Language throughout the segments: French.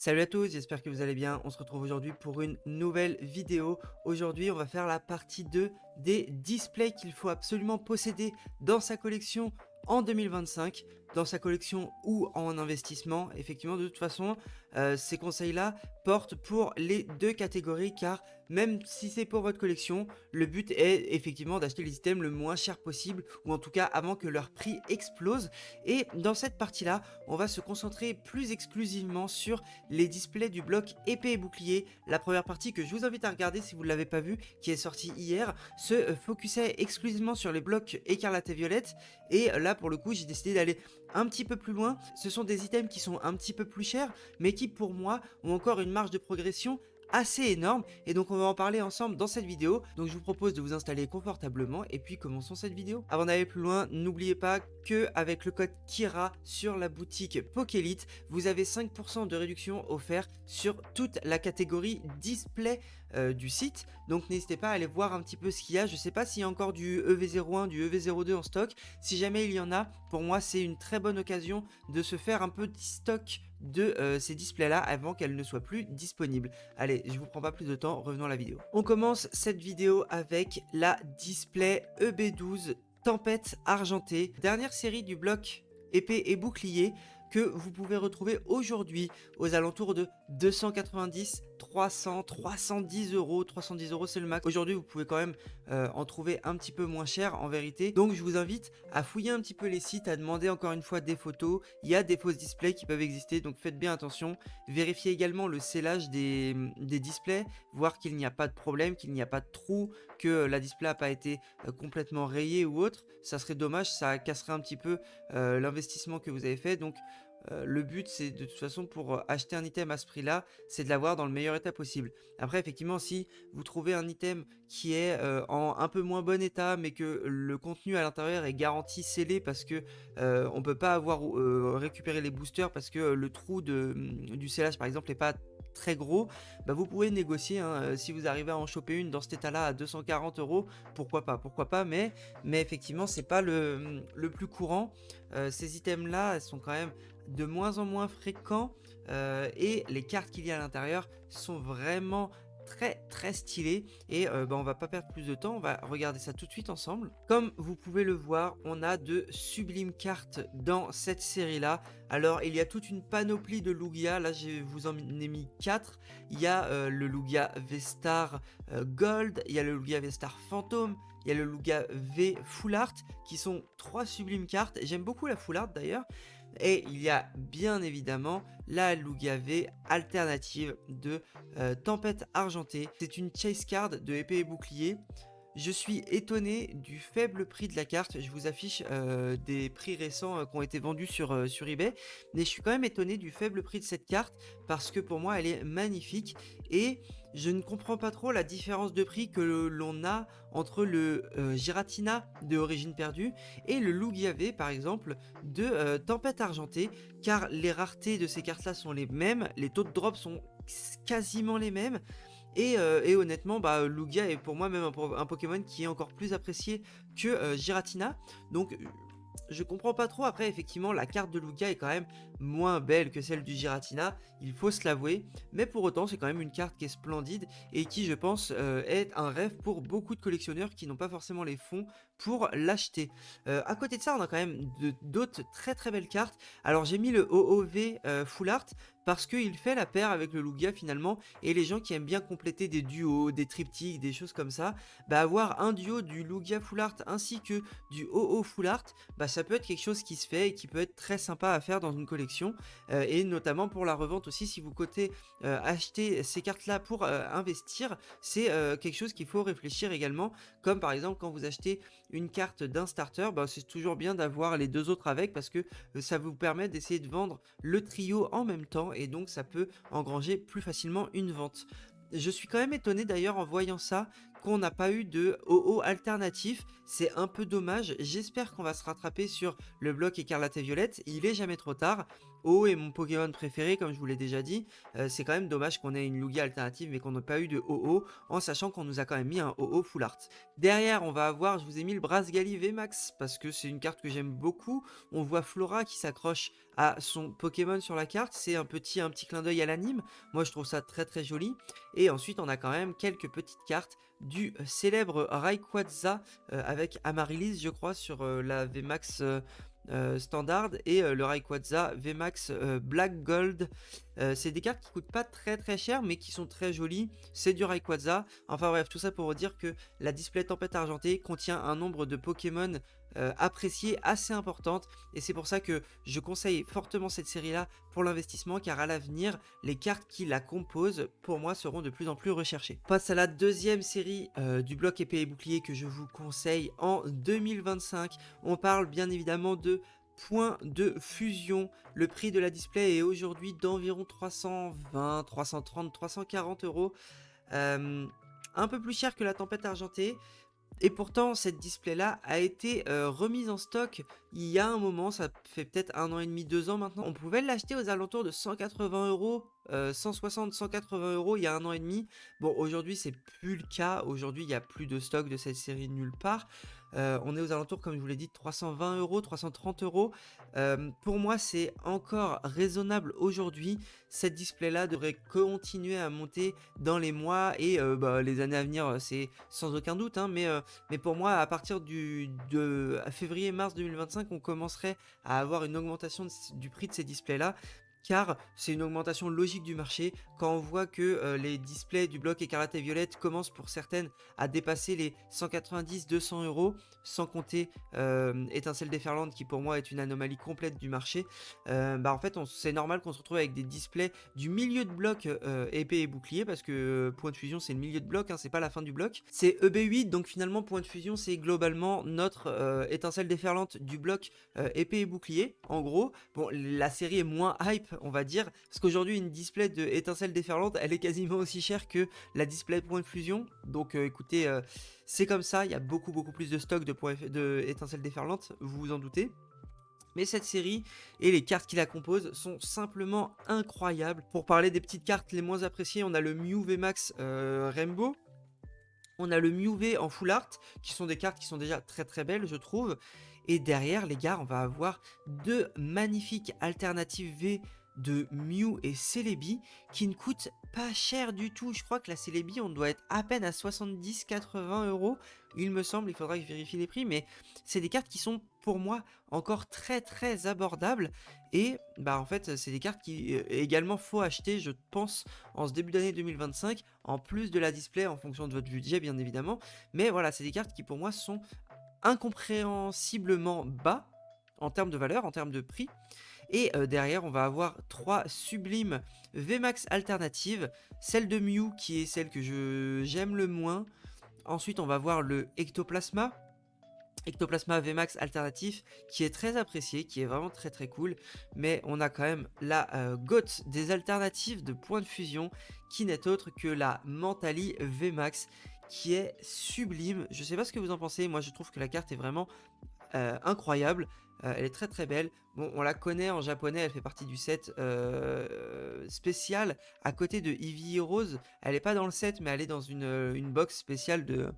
Salut à tous, j'espère que vous allez bien. On se retrouve aujourd'hui pour une nouvelle vidéo. Aujourd'hui, on va faire la partie 2 des displays qu'il faut absolument posséder dans sa collection en 2025, dans sa collection ou en investissement. Effectivement, de toute façon, ces conseils-là portent pour les deux catégories car même si c'est pour votre collection, le but est effectivement d'acheter les items le moins cher possible ou en tout cas avant que leur prix explose. Et dans cette partie-là, on va se concentrer plus exclusivement sur les displays du bloc épée et bouclier. La première partie que je vous invite à regarder si vous ne l'avez pas vue, qui est sortie hier, se focusait exclusivement sur les blocs écarlate et violette. Et là, pour le coup, j'ai décidé d'aller un petit peu plus loin. Ce sont des items qui sont un petit peu plus chers, mais qui pour moi ont encore une marge de progression assez énorme, et donc on va en parler ensemble dans cette vidéo. Donc je vous propose de vous installer confortablement et puis commençons cette vidéo. Avant d'aller plus loin, n'oubliez pas que avec le code KIRA sur la boutique Pokélite, vous avez 5% de réduction offert sur toute la catégorie display du site. Donc n'hésitez pas à aller voir un petit peu ce qu'il y a. Je sais pas s'il y a encore du EV01, du EV02 en stock. Si jamais il y en a, pour moi c'est une très bonne occasion de se faire un peu de stock de ces displays là avant qu'elles ne soient plus disponibles. Allez, je vous prends pas plus de temps, revenons à la vidéo. On commence cette vidéo avec la display EB12 Tempête Argentée, dernière série du bloc épée et bouclier que vous pouvez retrouver aujourd'hui aux alentours de 290, 300, 310 euros. 310 euros c'est le max. Aujourd'hui vous pouvez quand même en trouver un petit peu moins cher en vérité. Donc je vous invite à fouiller un petit peu les sites, à demander encore une fois des photos. Il y a des fausses displays qui peuvent exister, donc faites bien attention. Vérifiez également le scellage des displays, voir qu'il n'y a pas de problème, qu'il n'y a pas de trou, que la display n'a pas été complètement rayée ou autre. Ça serait dommage, ça casserait un petit peu l'investissement que vous avez fait. Donc le but c'est de toute façon pour acheter un item à ce prix là, c'est de l'avoir dans le meilleur état possible. Après effectivement si vous trouvez un item qui est en un peu moins bon état mais que le contenu à l'intérieur est garanti scellé parce que on peut pas avoir récupéré les boosters parce que le trou du scellage par exemple n'est pas très gros, bah vous pouvez négocier hein, si vous arrivez à en choper une dans cet état là à 240 euros, pourquoi pas, mais effectivement c'est pas le plus courant. Ces items là elles sont quand même de moins en moins fréquents et les cartes qu'il y a à l'intérieur sont vraiment très stylées. Et bah, on va pas perdre plus de temps, on va regarder ça tout de suite ensemble. Comme vous pouvez le voir, on a de sublimes cartes dans cette série là. Alors il y a toute une panoplie de Lugia, là je vous en ai mis 4. Il y a le Lugia V-Star Gold, il y a le Lugia V-Star Phantom, il y a le Lugia V Full Art, qui sont 3 sublimes cartes. J'aime beaucoup la Full Art d'ailleurs. Et il y a bien évidemment la Lugia V alternative de Tempête Argentée. C'est une chase card de épée et bouclier. Je suis étonné du faible prix de la carte. Je vous affiche des prix récents qui ont été vendus sur eBay. Mais je suis quand même étonné du faible prix de cette carte parce que pour moi elle est magnifique. Et je ne comprends pas trop la différence de prix que l'on a entre le Giratina de Origine Perdue et le Lugia V par exemple de Tempête Argentée. Car les raretés de ces cartes là sont les mêmes. Les taux de drop sont quasiment les mêmes. Et honnêtement, bah, Lugia est pour moi même un Pokémon qui est encore plus apprécié que Giratina. Donc je comprends pas trop. Après effectivement la carte de Lugia est quand même moins belle que celle du Giratina, il faut se l'avouer, mais pour autant c'est quand même une carte qui est splendide et qui je pense est un rêve pour beaucoup de collectionneurs qui n'ont pas forcément les fonds pour l'acheter. À côté de ça on a quand même d'autres très belles cartes. Alors j'ai mis le OOV Full Art parce qu'il fait la paire avec le Lugia finalement, et les gens qui aiment bien compléter des duos, des triptyques, des choses comme ça, bah avoir un duo du Lugia Full Art ainsi que du OO Full Art, bah ça peut être quelque chose qui se fait et qui peut être très sympa à faire dans une collection, et notamment pour la revente aussi. Si vous comptez acheter ces cartes là pour investir, c'est quelque chose qu'il faut réfléchir également, comme par exemple quand vous achetez une carte d'un starter, bah c'est toujours bien d'avoir les deux autres avec parce que ça vous permet d'essayer de vendre le trio en même temps et donc ça peut engranger plus facilement une vente. Je suis quand même étonné d'ailleurs en voyant ça qu'on n'a pas eu de OO alternatif, c'est un peu dommage. J'espère qu'on va se rattraper sur le bloc écarlate et violette, il est jamais trop tard. Ho est mon Pokémon préféré, comme je vous l'ai déjà dit. C'est quand même dommage qu'on ait une Lugia alternative, mais qu'on n'ait pas eu de Ho-Oh, en sachant qu'on nous a quand même mis un Ho-Oh full art. Derrière, on va avoir, je vous ai mis le Brasgali VMAX, parce que c'est une carte que j'aime beaucoup. On voit Flora qui s'accroche à son Pokémon sur la carte. C'est un petit clin d'œil à l'anime. Moi, je trouve ça très très joli. Et ensuite, on a quand même quelques petites cartes du célèbre Rayquaza avec Amaryllis, je crois, sur la VMAX standard, et le Rayquaza VMAX Black Gold. C'est des cartes qui coûtent pas très très cher, mais qui sont très jolies. C'est du Rayquaza. Enfin bref, tout ça pour vous dire que la display Tempête Argentée contient un nombre de Pokémon appréciés assez importante, et c'est pour ça que je conseille fortement cette série là pour l'investissement, car à l'avenir les cartes qui la composent pour moi seront de plus en plus recherchées. On passe à la deuxième série du bloc épée et bouclier que je vous conseille en 2025. On parle bien évidemment de Point de Fusion. Le prix de la display est aujourd'hui d'environ 320, 330, 340 euros. Un peu plus cher que la Tempête Argentée. Et pourtant, cette display-là a été remise en stock il y a un moment, ça fait peut-être 1 an et demi, 2 ans maintenant. On pouvait l'acheter aux alentours de 180 euros, 160, 180 euros il y a 1 an et demi. Bon, aujourd'hui, c'est plus le cas. Aujourd'hui, il n'y a plus de stock de cette série nulle part. On est aux alentours, comme je vous l'ai dit, de 320 euros, 330 euros. Pour moi, c'est encore raisonnable aujourd'hui. Cette display-là devrait continuer à monter dans les mois et les années à venir, c'est sans aucun doute, hein, mais pour moi, à partir de février-mars 2025, on commencerait à avoir une augmentation du prix de ces displays-là, car c'est une augmentation logique du marché. Quand on voit que les displays du bloc écarlate et violette commencent pour certaines à dépasser les 190-200 euros, sans compter Étincelle déferlante qui pour moi est une anomalie complète du marché, en fait c'est normal qu'on se retrouve avec des displays du milieu de bloc épée et bouclier, parce que Point de Fusion c'est le milieu de bloc, hein, c'est pas la fin du bloc. C'est EB8, donc finalement Point de Fusion c'est globalement notre Étincelle déferlante du bloc épée et bouclier, en gros. Bon, la série est moins hype, on va dire, parce qu'aujourd'hui une display de Étincelle déferlante elle est quasiment aussi chère que la display Point de Fusion, donc écoutez, c'est comme ça, il y a beaucoup plus de stock de Étincelle déferlante, vous vous en doutez. Mais cette série et les cartes qui la composent sont simplement incroyables. Pour parler des petites cartes les moins appréciées, on a le Mew VMAX Rainbow. On a le Mew V en full art, qui sont des cartes qui sont déjà très très belles, je trouve. Et derrière, les gars, on va avoir deux magnifiques alternatives V de Mew et Celebi qui ne coûtent pas cher du tout. Je crois que la Celebi, on doit être à peine à 70-80 euros, il me semble. Il faudra que je vérifie les prix, mais c'est des cartes qui sont pour moi encore très très abordables. Et en fait, c'est des cartes qui également faut acheter, je pense, en ce début d'année 2025, en plus de la display en fonction de votre budget, bien évidemment. Mais voilà, c'est des cartes qui pour moi sont incompréhensiblement bas en termes de valeur, en termes de prix. Et derrière, on va avoir trois sublimes VMAX alternatives. Celle de Mew, qui est celle que j'aime le moins. Ensuite, on va voir le Ectoplasma. Ectoplasma VMAX alternatif, qui est très apprécié, qui est vraiment très très cool. Mais on a quand même la GOAT des alternatives de Point de Fusion, qui n'est autre que la Mentali VMAX, qui est sublime. Je sais pas ce que vous en pensez, moi je trouve que la carte est vraiment incroyable. Elle est très très belle. Bon, on la connaît en japonais, elle fait partie du set spécial à côté de Eevee Rose. Elle est pas dans le set, mais elle est dans une box spéciale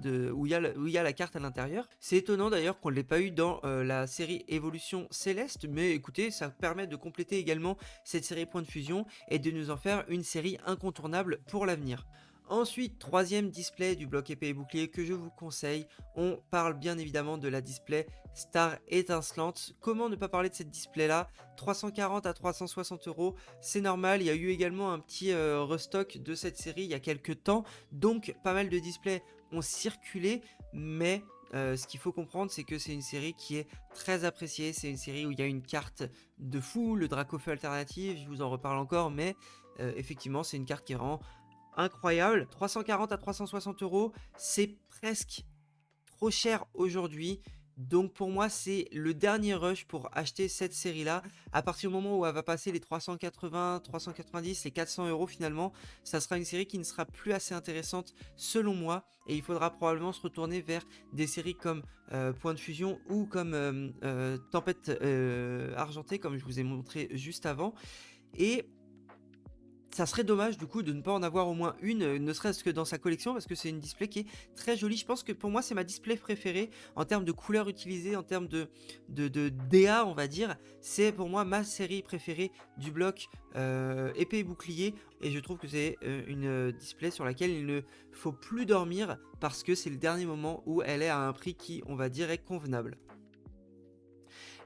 où il y a la carte à l'intérieur. C'est étonnant d'ailleurs qu'on ne l'ait pas eu dans la série Évolution Céleste, mais écoutez, ça permet de compléter également cette série Point de Fusion et de nous en faire une série incontournable pour l'avenir. Ensuite, troisième display du bloc épée et bouclier que je vous conseille, on parle bien évidemment de la display Star étincelante. Comment ne pas parler de cette display là? 340 à 360 euros, c'est normal. Il y a eu également un petit restock de cette série il y a quelques temps, donc pas mal de displays ont circulé, mais ce qu'il faut comprendre, c'est que c'est une série qui est très appréciée. C'est une série où il y a une carte de fou, le Dracofeu alternative, je vous en reparle encore, mais effectivement c'est une carte qui rend incroyable. 340 à 360 euros, c'est presque trop cher aujourd'hui. Donc pour moi, c'est le dernier rush pour acheter cette série-là. À partir du moment où elle va passer les 380, 390, les 400 euros finalement, ça sera une série qui ne sera plus assez intéressante selon moi. Et il faudra probablement se retourner vers des séries comme Point de Fusion ou comme Tempête Argentée, comme je vous ai montré juste avant. Et ça serait dommage du coup de ne pas en avoir au moins une, ne serait-ce que dans sa collection, parce que c'est une display qui est très jolie. Je pense que pour moi c'est ma display préférée en termes de couleurs utilisées, en termes de DA on va dire. C'est pour moi ma série préférée du bloc épée et bouclier, et je trouve que c'est une display sur laquelle il ne faut plus dormir, parce que c'est le dernier moment où elle est à un prix qui, on va dire, est convenable.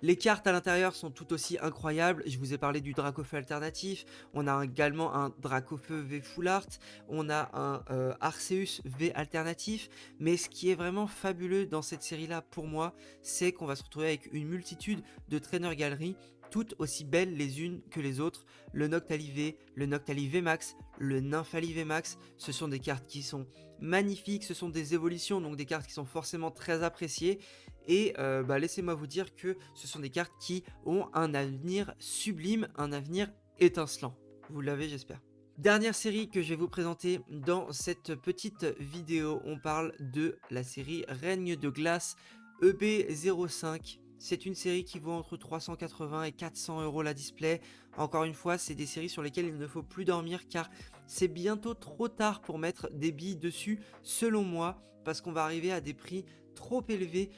Les cartes à l'intérieur sont tout aussi incroyables. Je vous ai parlé du Dracofeu alternatif. On a également un Dracofeu V Full Art. On a un Arceus V alternatif. Mais ce qui est vraiment fabuleux dans cette série-là, pour moi, c'est qu'on va se retrouver avec une multitude de trainer galeries, toutes aussi belles les unes que les autres. Le Noctali V, le Noctali V Max, le Nymphali V Max, ce sont des cartes qui sont magnifiques, ce sont des évolutions, donc des cartes qui sont forcément très appréciées. Et laissez-moi vous dire que ce sont des cartes qui ont un avenir sublime, un avenir étincelant. Vous l'avez, j'espère. Dernière série que je vais vous présenter dans cette petite vidéo, on parle de la série Règne de Glace EB05. C'est une série qui vaut entre 380 et 400 euros la display. Encore une fois, c'est des séries sur lesquelles il ne faut plus dormir, car c'est bientôt trop tard pour mettre des billes dessus, selon moi, parce qu'on va arriver à des prix trop élevés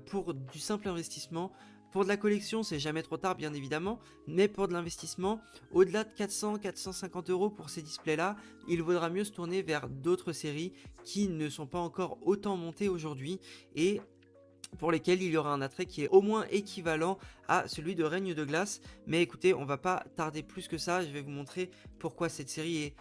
pour du simple investissement. Pour de la collection, c'est jamais trop tard, bien évidemment, mais pour de l'investissement, au-delà de 400-450 euros pour ces displays-là, il vaudra mieux se tourner vers d'autres séries qui ne sont pas encore autant montées aujourd'hui, et pour lesquels il y aura un attrait qui est au moins équivalent à celui de Règne de Glace. Mais écoutez, on va pas tarder plus que ça, je vais vous montrer pourquoi cette série est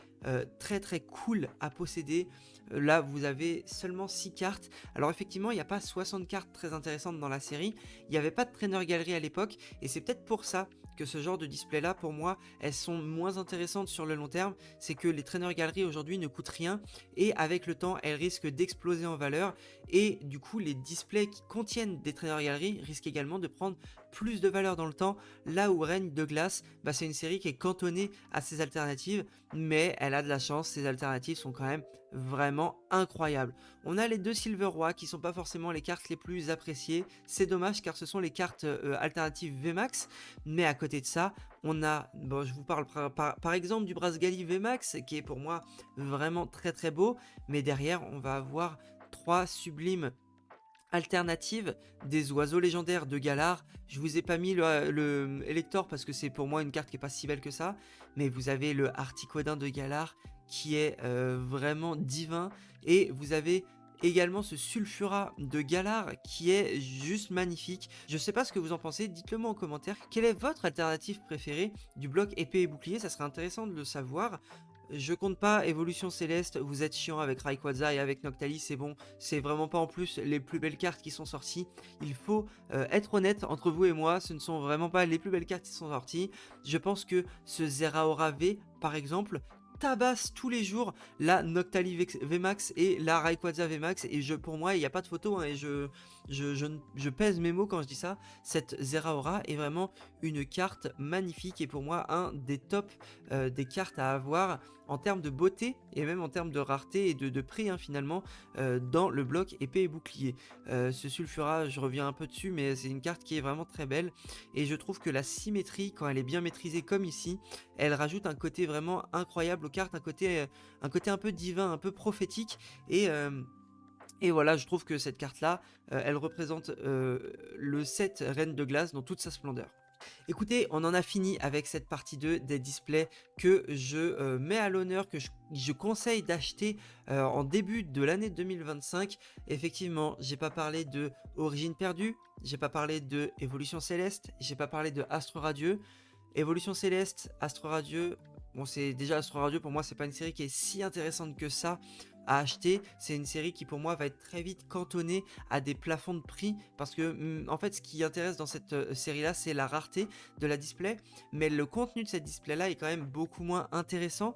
très très cool à posséder. Là, vous avez seulement 6 cartes. Alors effectivement, il n'y a pas 60 cartes très intéressantes dans la série. Il n'y avait pas de trainer galerie à l'époque, et c'est peut-être pour ça que ce genre de display là, pour moi, elles sont moins intéressantes sur le long terme. C'est que les trainer galeries aujourd'hui ne coûtent rien, et avec le temps, elles risquent d'exploser en valeur. Et du coup, les displays qui contiennent des trainer galeries risquent également de prendre plus de valeur dans le temps, là où Règne de Glace, c'est une série qui est cantonnée à ses alternatives, mais elle a de la chance, ses alternatives sont quand même vraiment incroyables. On a les deux Silver Roi qui sont pas forcément les cartes les plus appréciées, c'est dommage car ce sont les cartes alternatives VMAX, mais à côté de ça, on a, je vous parle par exemple du Brasgali VMAX qui est pour moi vraiment très très beau, mais derrière on va avoir 3 sublimes alternatives des oiseaux légendaires de Galar. Je vous ai pas mis le Elector parce que c'est pour moi une carte qui est pas si belle que ça, mais vous avez le Articodin de Galar qui est vraiment divin, et vous avez également ce Sulfura de Galar qui est juste magnifique. Je sais pas ce que vous en pensez, dites-le moi en commentaire. Quelle est votre alternative préférée du bloc épée et bouclier? Ça serait intéressant de le savoir. Je compte pas Évolution Céleste, vous êtes chiant avec Rayquaza et avec Noctali, c'est bon, c'est vraiment pas en plus les plus belles cartes qui sont sorties. Il faut être honnête entre vous et moi, ce ne sont vraiment pas les plus belles cartes qui sont sorties. Je pense que ce Zeraora V, par exemple, tabasse tous les jours la Noctali VMAX et la Rayquaza VMAX, et pour moi il n'y a pas de photo, hein, et je pèse mes mots quand je dis ça. Cette Zeraora est vraiment une carte magnifique, et pour moi un des tops des cartes à avoir en termes de beauté et même en termes de rareté et de prix, hein, finalement, dans le bloc épée et bouclier. Ce Sulfura, je reviens un peu dessus, mais c'est une carte qui est vraiment très belle, et je trouve que la symétrie, quand elle est bien maîtrisée comme ici, elle rajoute un côté vraiment incroyable aux cartes, un côté un peu divin, un peu prophétique, et voilà, je trouve que cette carte-là, elle représente le set Reine de Glace dans toute sa splendeur. Écoutez, on en a fini avec cette partie 2 des displays que je mets à l'honneur, que je conseille d'acheter en début de l'année 2025. Effectivement, j'ai pas parlé de Origine perdue, j'ai pas parlé de Évolution Céleste, j'ai pas parlé de Astre Radieux. Évolution Céleste, Astre Radieux, bon, c'est déjà Astre Radieux, pour moi c'est pas une série qui est si intéressante que ça à acheter. C'est une série qui pour moi va être très vite cantonnée à des plafonds de prix, parce que en fait ce qui intéresse dans cette série là, c'est la rareté de la display, mais le contenu de cette display là est quand même beaucoup moins intéressant.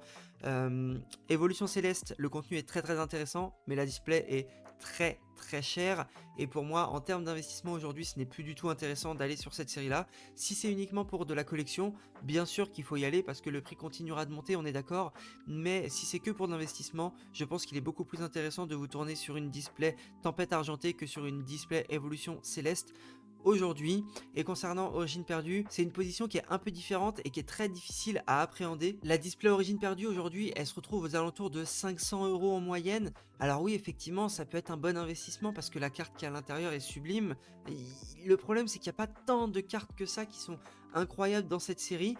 Évolution Céleste, le contenu est très très intéressant, mais la display est très très cher, et pour moi en termes d'investissement aujourd'hui ce n'est plus du tout intéressant d'aller sur cette série là. Si c'est uniquement pour de la collection, bien sûr qu'il faut y aller parce que le prix continuera de monter, on est d'accord, mais si c'est que pour de l'investissement, je pense qu'il est beaucoup plus intéressant de vous tourner sur une display Tempête Argentée que sur une display Évolution Céleste aujourd'hui. Et concernant Origine Perdue, c'est une position qui est un peu différente et qui est très difficile à appréhender. La display Origine Perdue aujourd'hui, elle se retrouve aux alentours de 500 € en moyenne. Alors oui, effectivement, ça peut être un bon investissement parce que la carte qui est à l'intérieur est sublime. Le problème, c'est qu'il n'y a pas tant de cartes que ça qui sont incroyables dans cette série.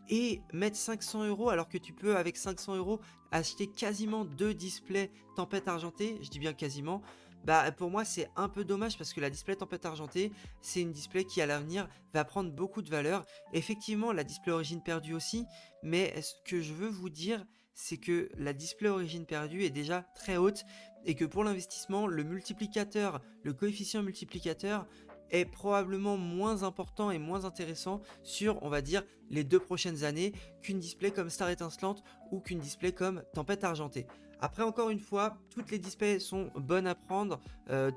Et mettre 500 € alors que tu peux avec 500 € acheter quasiment 2 displays Tempête Argentée, je dis bien quasiment, bah pour moi c'est un peu dommage parce que la display Tempête Argentée, c'est une display qui à l'avenir va prendre beaucoup de valeur. Effectivement la display Origine Perdue aussi, mais ce que je veux vous dire, c'est que la display Origine Perdue est déjà très haute et que pour l'investissement, le multiplicateur, le coefficient multiplicateur est probablement moins important et moins intéressant sur, on va dire, les 2 prochaines années qu'une display comme Star Étincelante ou qu'une display comme Tempête Argentée. Après, encore une fois, toutes les displays sont bonnes à prendre,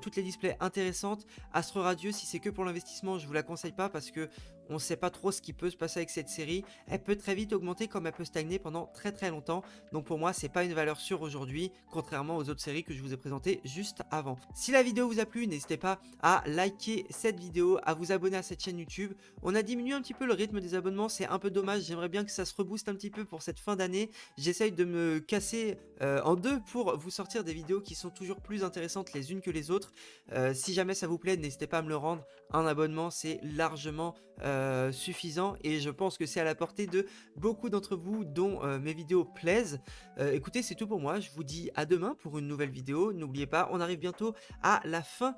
toutes les displays intéressantes. Astro Radieux, si c'est que pour l'investissement, je vous la conseille pas parce que on sait pas trop ce qui peut se passer avec cette série. Elle peut très vite augmenter comme elle peut stagner pendant très très longtemps. Donc pour moi, c'est pas une valeur sûre aujourd'hui, contrairement aux autres séries que je vous ai présentées juste avant. Si la vidéo vous a plu, n'hésitez pas à liker cette vidéo, à vous abonner à cette chaîne YouTube. On a diminué un petit peu le rythme des abonnements, c'est un peu dommage. J'aimerais bien que ça se rebooste un petit peu pour cette fin d'année. J'essaye de me casser en deux pour vous sortir des vidéos qui sont toujours plus intéressantes les unes que les autres. Si jamais ça vous plaît, n'hésitez pas à me le rendre. Un abonnement, c'est largement suffisant et je pense que c'est à la portée de beaucoup d'entre vous dont mes vidéos plaisent. Écoutez, c'est tout pour moi. Je vous dis à demain pour une nouvelle vidéo. N'oubliez pas, on arrive bientôt à la fin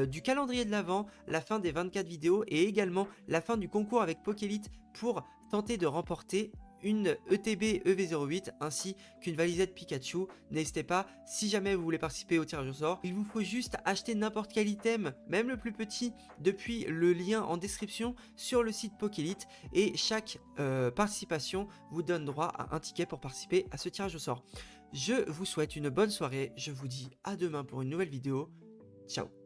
du calendrier de l'Avent, la fin des 24 vidéos et également la fin du concours avec Pokélite pour tenter de remporter une ETB EV08 ainsi qu'une valisette Pikachu. N'hésitez pas, si jamais vous voulez participer au tirage au sort, il vous faut juste acheter n'importe quel item, même le plus petit, depuis le lien en description sur le site Pokélite et chaque participation vous donne droit à un ticket pour participer à ce tirage au sort. Je vous souhaite une bonne soirée, je vous dis à demain pour une nouvelle vidéo. Ciao.